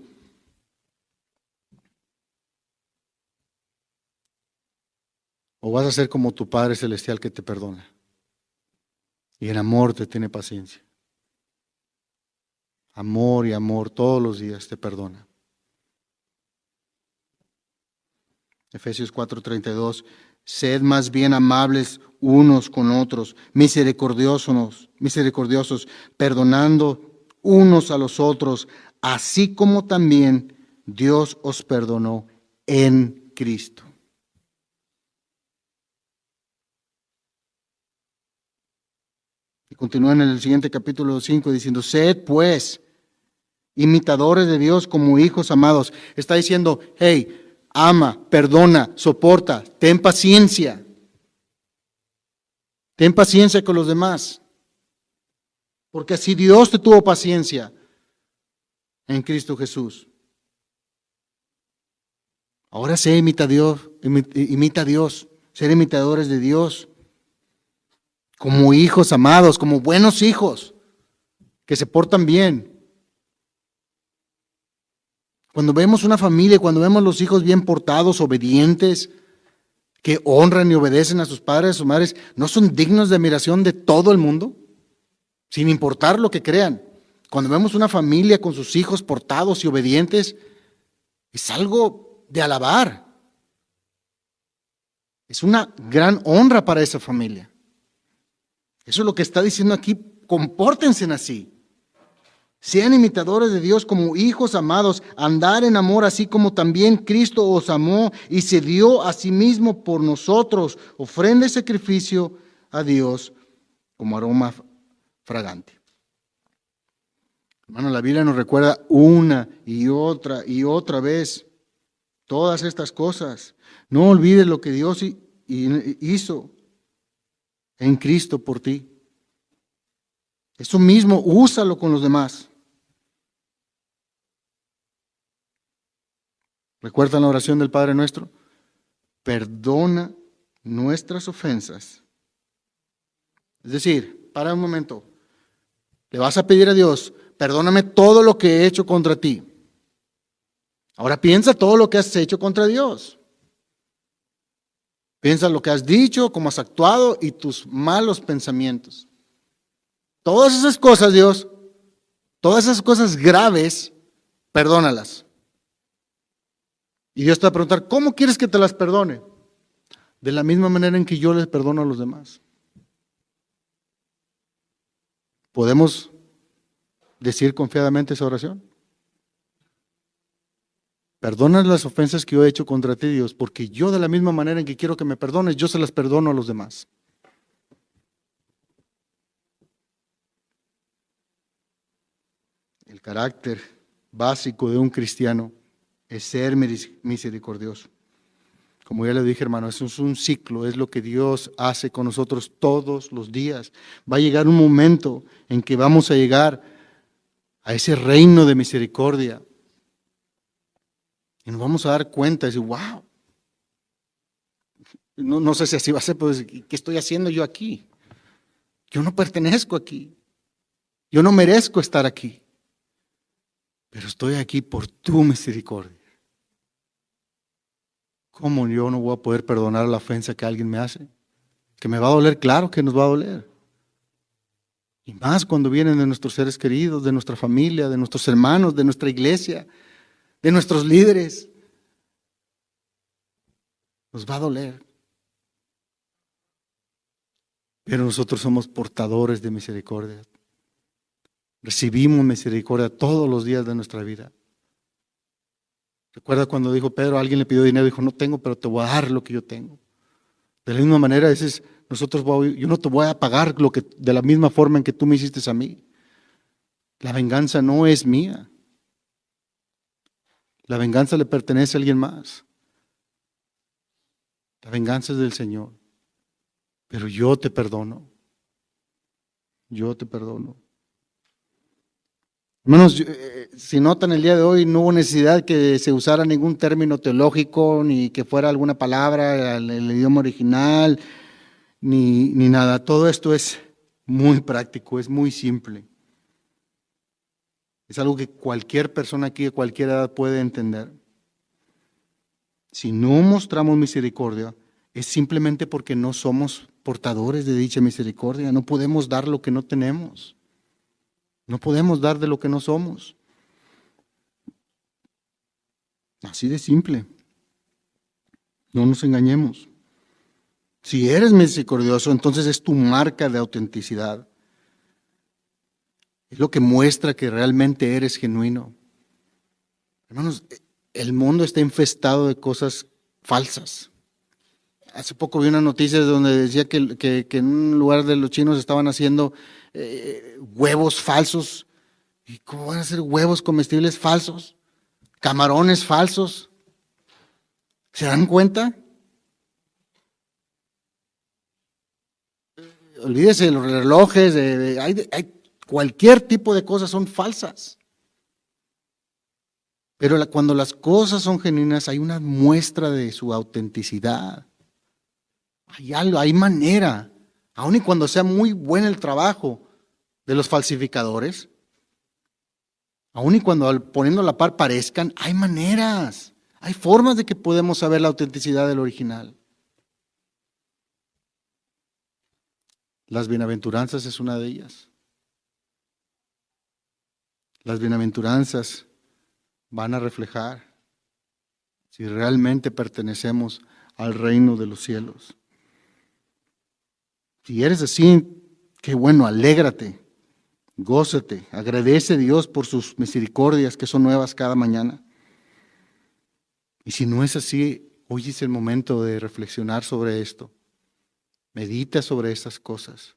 ¿O vas a ser como tu Padre Celestial que te perdona y en amor te tiene paciencia? Amor y amor todos los días te perdona. Efesios 4:32, sed más bien amables unos con otros, misericordiosos, perdonando unos a los otros, así como también Dios os perdonó en Cristo. Y continúa en el siguiente capítulo 5 diciendo, sed pues imitadores de Dios como hijos amados. Está diciendo, hey, ama, perdona, soporta, ten paciencia. Ten paciencia con los demás. Porque así Dios te tuvo paciencia en Cristo Jesús. Ahora sé imita a Dios, ser imitadores de Dios, como hijos amados, como buenos hijos, que se portan bien. Cuando vemos una familia, cuando vemos los hijos bien portados, obedientes, que honran y obedecen a sus padres, a sus madres, ¿no son dignos de admiración de todo el mundo? Sin importar lo que crean. Cuando vemos una familia con sus hijos portados y obedientes, es algo de alabar. Es una gran honra para esa familia. Eso es lo que está diciendo aquí. Compórtense así. Sean imitadores de Dios como hijos amados, andar en amor así como también Cristo os amó y se dio a sí mismo por nosotros, ofrenda y sacrificio a Dios como aroma fragante. Hermano, la Biblia nos recuerda una y otra vez todas estas cosas. No olvides lo que Dios hizo en Cristo por ti. Eso mismo, úsalo con los demás. ¿Recuerdan la oración del Padre Nuestro? Perdona nuestras ofensas. Es decir, para un momento, le vas a pedir a Dios, perdóname todo lo que he hecho contra ti. Ahora piensa todo lo que has hecho contra Dios. Piensa lo que has dicho, cómo has actuado y tus malos pensamientos. Todas esas cosas, Dios, todas esas cosas graves, perdónalas. Y Dios te va a preguntar, ¿cómo quieres que te las perdone? De la misma manera en que yo les perdono a los demás. ¿Podemos decir confiadamente esa oración? Perdona las ofensas que yo he hecho contra ti, Dios, porque yo de la misma manera en que quiero que me perdones, yo se las perdono a los demás. El carácter básico de un cristiano es ser misericordioso. Como ya le dije, hermano, eso es un ciclo, es lo que Dios hace con nosotros todos los días. Va a llegar un momento en que vamos a llegar a ese reino de misericordia. Y nos vamos a dar cuenta y decir, wow, no sé si así va a ser, pues, ¿qué estoy haciendo yo aquí? Yo no pertenezco aquí. Yo no merezco estar aquí. Pero estoy aquí por tu misericordia. ¿Cómo yo no voy a poder perdonar la ofensa que alguien me hace? ¿Que me va a doler? Claro que nos va a doler. Y más cuando vienen de nuestros seres queridos, de nuestra familia, de nuestros hermanos, de nuestra iglesia, de nuestros líderes. Nos va a doler. Pero nosotros somos portadores de misericordia. Recibimos misericordia todos los días de nuestra vida. Recuerda cuando dijo Pedro, alguien le pidió dinero, dijo, no tengo, pero te voy a dar lo que yo tengo. De la misma manera, yo no te voy a pagar de la misma forma en que tú me hiciste a mí. La venganza no es mía. La venganza le pertenece a alguien más. La venganza es del Señor. Pero yo te perdono. Yo te perdono. Hermanos, si notan el día de hoy, no hubo necesidad que se usara ningún término teológico, ni que fuera alguna palabra, el idioma original, ni nada. Todo esto es muy práctico, es muy simple. Es algo que cualquier persona aquí de cualquier edad puede entender. Si no mostramos misericordia, es simplemente porque no somos portadores de dicha misericordia. No podemos dar lo que no tenemos. No podemos dar de lo que no somos. Así de simple. No nos engañemos. Si eres misericordioso, entonces es tu marca de autenticidad. Es lo que muestra que realmente eres genuino. Hermanos, el mundo está infestado de cosas falsas. Hace poco vi una noticia donde decía que en un lugar de los chinos estaban haciendo huevos falsos. ¿Y cómo van a ser huevos comestibles falsos? Camarones falsos. ¿Se dan cuenta? Olvídese de los relojes, cualquier tipo de cosas son falsas. Pero cuando las cosas son genuinas, hay una muestra de su autenticidad. Hay algo, hay manera. Aun y cuando sea muy bueno el trabajo de los falsificadores, aun y cuando poniendo la par parezcan, hay maneras. Hay formas de que podemos saber la autenticidad del original. Las bienaventuranzas es una de ellas. Las bienaventuranzas van a reflejar si realmente pertenecemos al reino de los cielos. Si eres así, qué bueno, alégrate, gózate, agradece a Dios por sus misericordias que son nuevas cada mañana. Y si no es así, hoy es el momento de reflexionar sobre esto. Medita sobre estas cosas.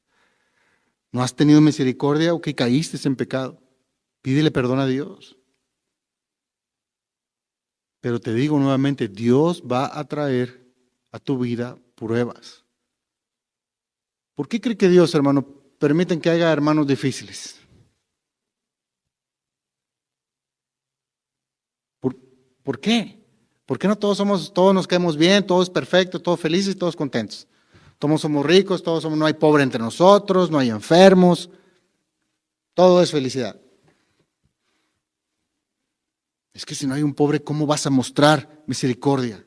¿No has tenido misericordia o que caíste en pecado? Pídele perdón a Dios. Pero te digo nuevamente, Dios va a traer a tu vida pruebas. ¿Por qué cree que Dios, hermano, permite que haya hermanos difíciles? ¿Por qué? ¿Por qué no todos nos caemos bien, todos perfectos, todos felices, todos contentos? Todos somos ricos, no hay pobre entre nosotros, no hay enfermos, todo es felicidad. Es que si no hay un pobre, ¿cómo vas a mostrar misericordia?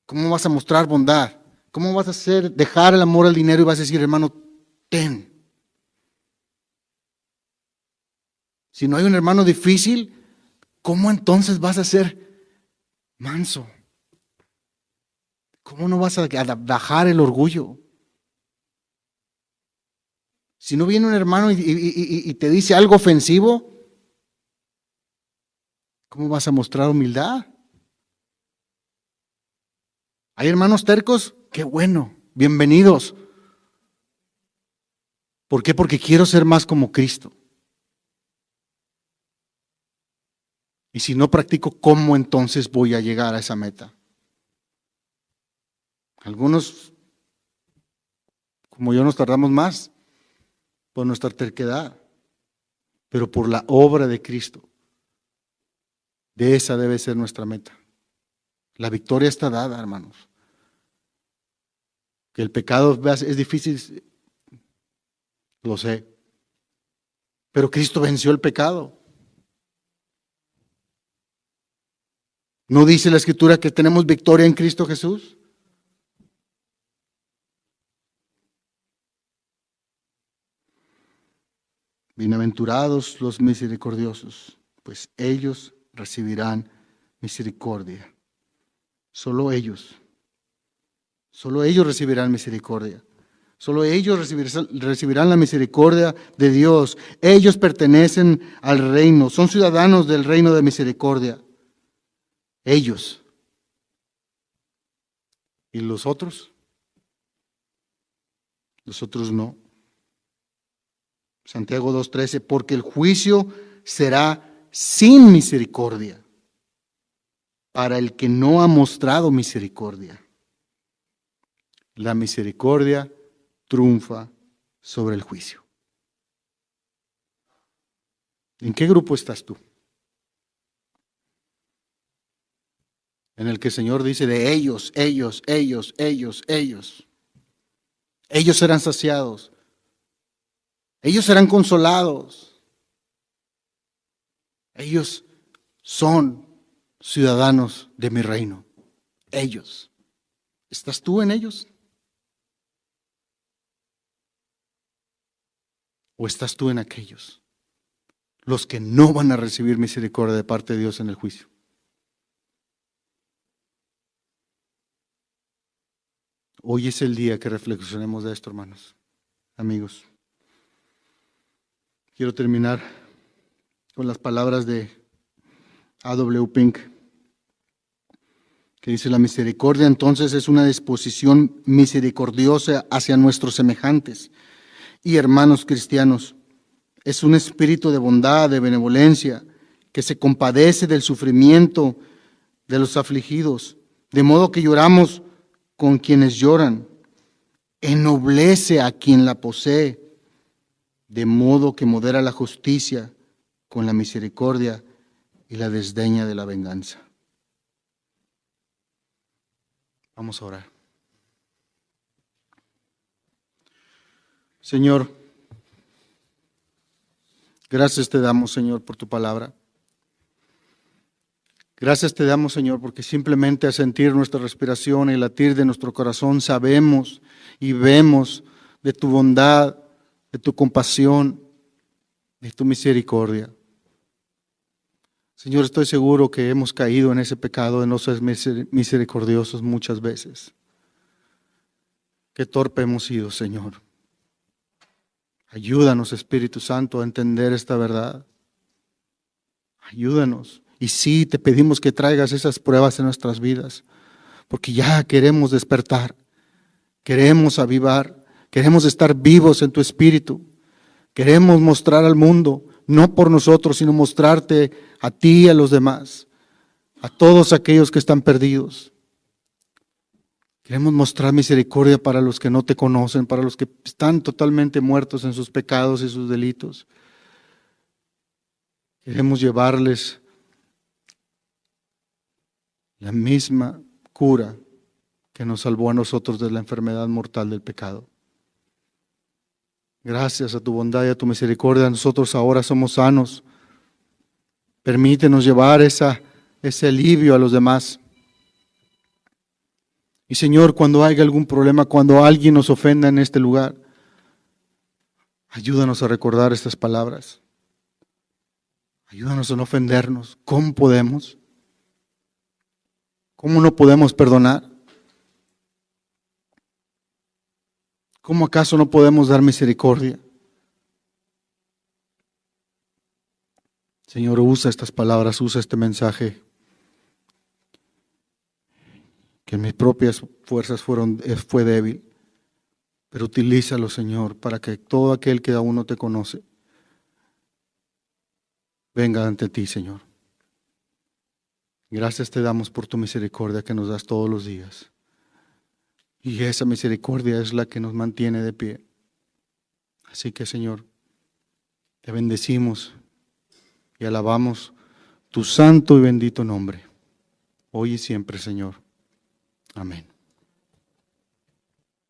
¿Cómo vas a mostrar bondad? ¿Cómo vas a dejar el amor al dinero y vas a decir, hermano, ten? Si no hay un hermano difícil, ¿cómo entonces vas a ser manso? ¿Cómo no vas a bajar el orgullo? Si no viene un hermano y te dice algo ofensivo, ¿cómo vas a mostrar humildad? ¿Hay hermanos tercos? ¡Qué bueno! Bienvenidos. ¿Por qué? Porque quiero ser más como Cristo. Y si no practico, ¿cómo entonces voy a llegar a esa meta? Algunos, como yo, nos tardamos más por nuestra terquedad, pero por la obra de Cristo. De esa debe ser nuestra meta. La victoria está dada, hermanos. Que el pecado es difícil, lo sé. Pero Cristo venció el pecado. ¿No dice la Escritura que tenemos victoria en Cristo Jesús? Bienaventurados los misericordiosos, pues ellos recibirán misericordia. Solo ellos recibirán misericordia. Solo ellos recibirán la misericordia de Dios. Ellos pertenecen al reino, son ciudadanos del reino de misericordia. Ellos. ¿Y los otros? Los otros no. Santiago 2:13, porque el juicio será sin misericordia para el que no ha mostrado misericordia. La misericordia triunfa sobre el juicio. ¿En qué grupo estás tú? En el que el Señor dice de ellos. Ellos serán saciados. Ellos serán consolados. Ellos son ciudadanos de mi reino. Ellos. ¿Estás tú en ellos? ¿O estás tú en aquellos? Los que no van a recibir misericordia de parte de Dios en el juicio. Hoy es el día que reflexionemos de esto, hermanos, amigos. Quiero terminar con las palabras de A.W. Pink, que dice: la misericordia entonces es una disposición misericordiosa hacia nuestros semejantes y hermanos cristianos. Es un espíritu de bondad, de benevolencia, que se compadece del sufrimiento de los afligidos, de modo que lloramos con quienes lloran, ennoblece a quien la posee, de modo que modera la justicia con la misericordia y la desdeña de la venganza. Vamos a orar. Señor, gracias te damos, Señor, por tu palabra. Gracias te damos, Señor, porque simplemente a sentir nuestra respiración y el latir de nuestro corazón sabemos y vemos de tu bondad, de tu compasión, de tu misericordia. Señor, estoy seguro que hemos caído en ese pecado de no ser misericordiosos muchas veces. Qué torpe hemos sido, Señor. Ayúdanos, Espíritu Santo, a entender esta verdad. Ayúdanos. Y sí, te pedimos que traigas esas pruebas en nuestras vidas, porque ya queremos despertar, queremos avivar, queremos estar vivos en tu Espíritu, queremos mostrar al mundo, no por nosotros, sino mostrarte a ti y a los demás, a todos aquellos que están perdidos. Queremos mostrar misericordia para los que no te conocen, para los que están totalmente muertos en sus pecados y sus delitos. Queremos llevarles la misma cura que nos salvó a nosotros de la enfermedad mortal del pecado. Gracias a tu bondad y a tu misericordia, nosotros ahora somos sanos. Permítenos llevar ese alivio a los demás. Y Señor, cuando haya algún problema, cuando alguien nos ofenda en este lugar, ayúdanos a recordar estas palabras. Ayúdanos a no ofendernos. ¿Cómo podemos? ¿Cómo no podemos perdonar? ¿Cómo acaso no podemos dar misericordia? Señor, usa estas palabras, usa este mensaje, que en mis propias fuerzas fue débil, pero utilízalo, Señor, para que todo aquel que aún no te conoce venga ante ti, Señor. Gracias te damos por tu misericordia que nos das todos los días. Y esa misericordia es la que nos mantiene de pie. Así que, Señor, te bendecimos y alabamos tu santo y bendito nombre, hoy y siempre, Señor. Amén.